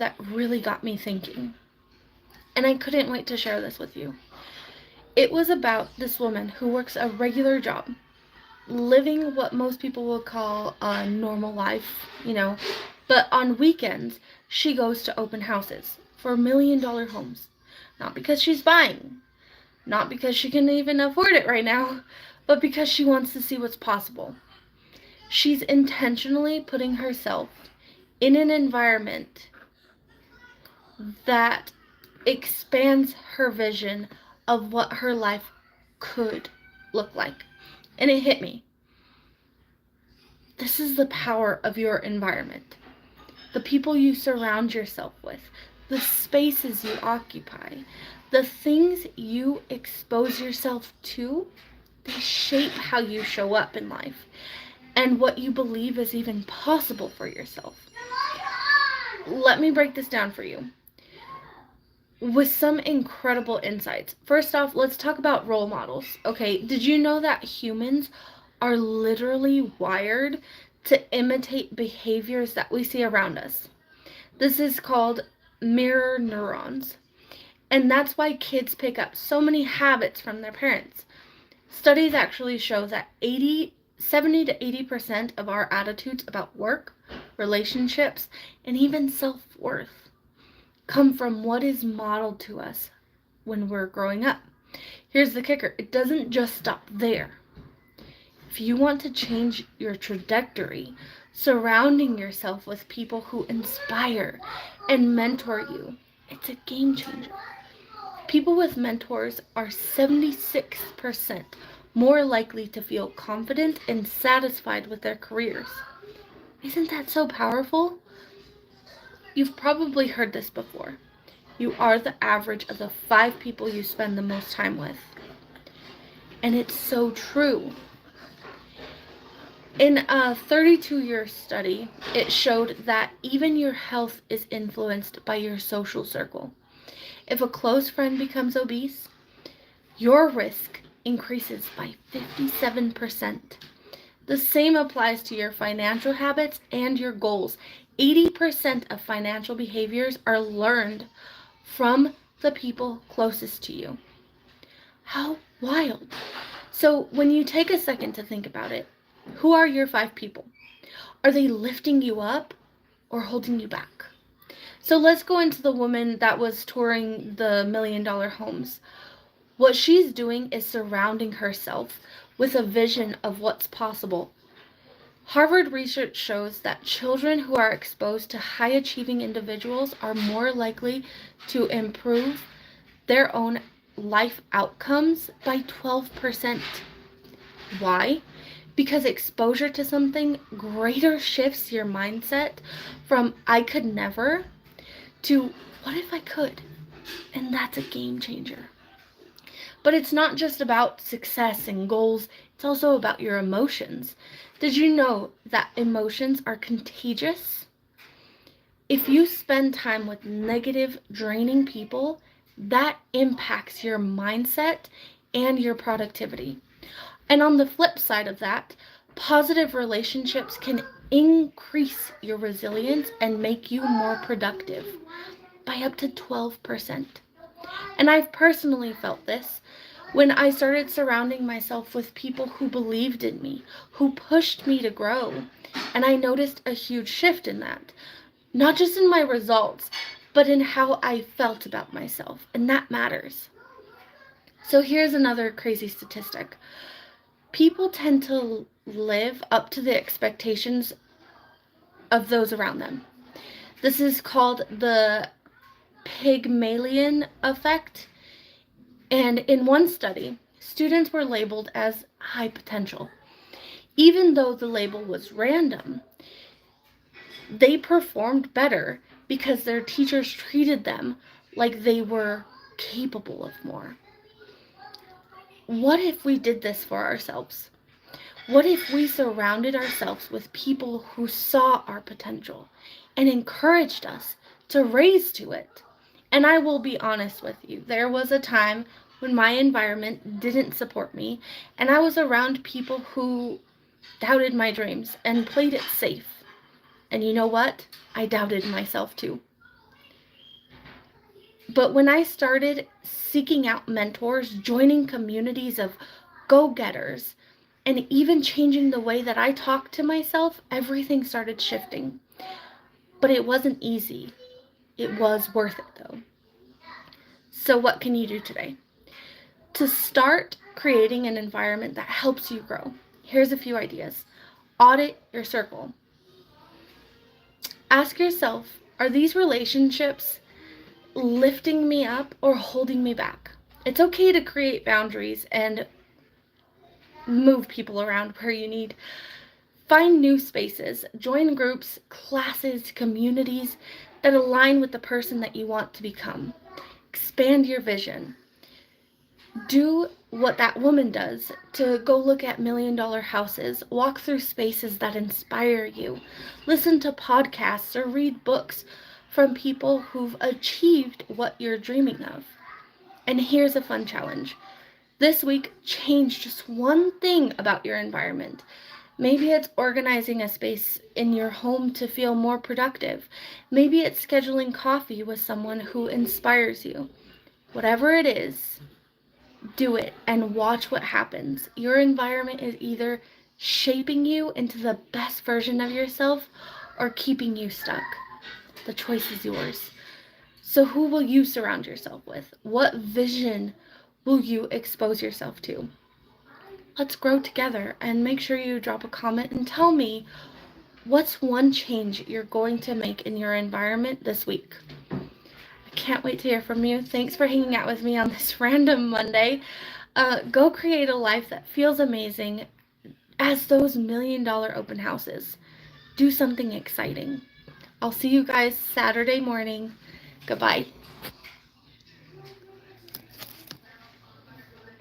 that really got me thinking. And I couldn't wait to share this with you. It was about this woman who works a regular job, living what most people would call a normal life, but on weekends, she goes to open houses for $1 million homes. Not because she's buying, not because she can even afford it right now, but because she wants to see what's possible. She's intentionally putting herself in an environment that expands her vision of what her life could look like. And it hit me. This is the power of your environment. The people you surround yourself with, the spaces you occupy, the things you expose yourself to, they shape how you show up in life and what you believe is even possible for yourself. Let me break this down for you with some incredible insights. First off, let's talk about role models. Okay, did you know that humans are literally wired to imitate behaviors that we see around us? This is called mirror neurons. And that's why kids pick up so many habits from their parents. Studies actually show that 70 to 80% of our attitudes about work, relationships, and even self-worth come from what is modeled to us when we're growing up. Here's the kicker. It doesn't just stop there. If you want to change your trajectory, surrounding yourself with people who inspire and mentor you, it's a game changer. People with mentors are 76% more likely to feel confident and satisfied with their careers. Isn't that so powerful? You've probably heard this before. You are the average of the 5 people you spend the most time with. And it's so true. In a 32-year study, it showed that even your health is influenced by your social circle. If a close friend becomes obese, your risk increases by 57%. The same applies to your financial habits and your goals. 80% of financial behaviors are learned from the people closest to you. How wild. So when you take a second to think about it, who are your 5 people? Are they lifting you up or holding you back? So let's go into the woman that was touring the $1 million homes. What she's doing is surrounding herself with a vision of what's possible. Harvard research shows that children who are exposed to high-achieving individuals are more likely to improve their own life outcomes by 12%. Why? Because exposure to something greater shifts your mindset from I could never to what if I could? And that's a game changer. But it's not just about success and goals, it's also about your emotions. Did you know that emotions are contagious? If you spend time with negative, draining people, that impacts your mindset and your productivity. And on the flip side of that, positive relationships can increase your resilience and make you more productive by up to 12%. And I've personally felt this when I started surrounding myself with people who believed in me, who pushed me to grow. And I noticed a huge shift in that. Not just in my results, but in how I felt about myself. And that matters. So here's another crazy statistic. People tend to live up to the expectations of those around them. This is called the Pygmalion effect. And in one study, students were labeled as high potential. Even though the label was random, they performed better because their teachers treated them like they were capable of more. What if we did this for ourselves? What if we surrounded ourselves with people who saw our potential and encouraged us to raise to it? And I will be honest with you, there was a time when my environment didn't support me, and I was around people who doubted my dreams and played it safe. And you know what? I doubted myself too. But when I started seeking out mentors, joining communities of go-getters, and even changing the way that I talk to myself, everything started shifting. But it wasn't easy. It was worth it though. So what can you do today? To start creating an environment that helps you grow, here's a few ideas. Audit your circle. Ask yourself, are these relationships lifting me up or holding me back? It's okay to create boundaries and move people around where you need. Find new spaces, join groups, classes, communities that align with the person that you want to become. Expand your vision. Do what that woman does to go look at $1,000,000 houses, walk through spaces that inspire you, listen to podcasts or read books from people who've achieved what you're dreaming of. And here's a fun challenge. This week, change just one thing about your environment. Maybe it's organizing a space in your home to feel more productive. Maybe it's scheduling coffee with someone who inspires you. Whatever it is, do it and watch what happens. Your environment is either shaping you into the best version of yourself or keeping you stuck. The choice is yours. So, who will you surround yourself with? What vision will you expose yourself to? Let's grow together, and make sure you drop a comment and tell me what's one change you're going to make in your environment this week. I can't wait to hear from you. Thanks for hanging out with me on this random Monday. Go create a life that feels amazing as those $1,000,000 open houses. Do something exciting. I'll see you guys Saturday morning. Goodbye.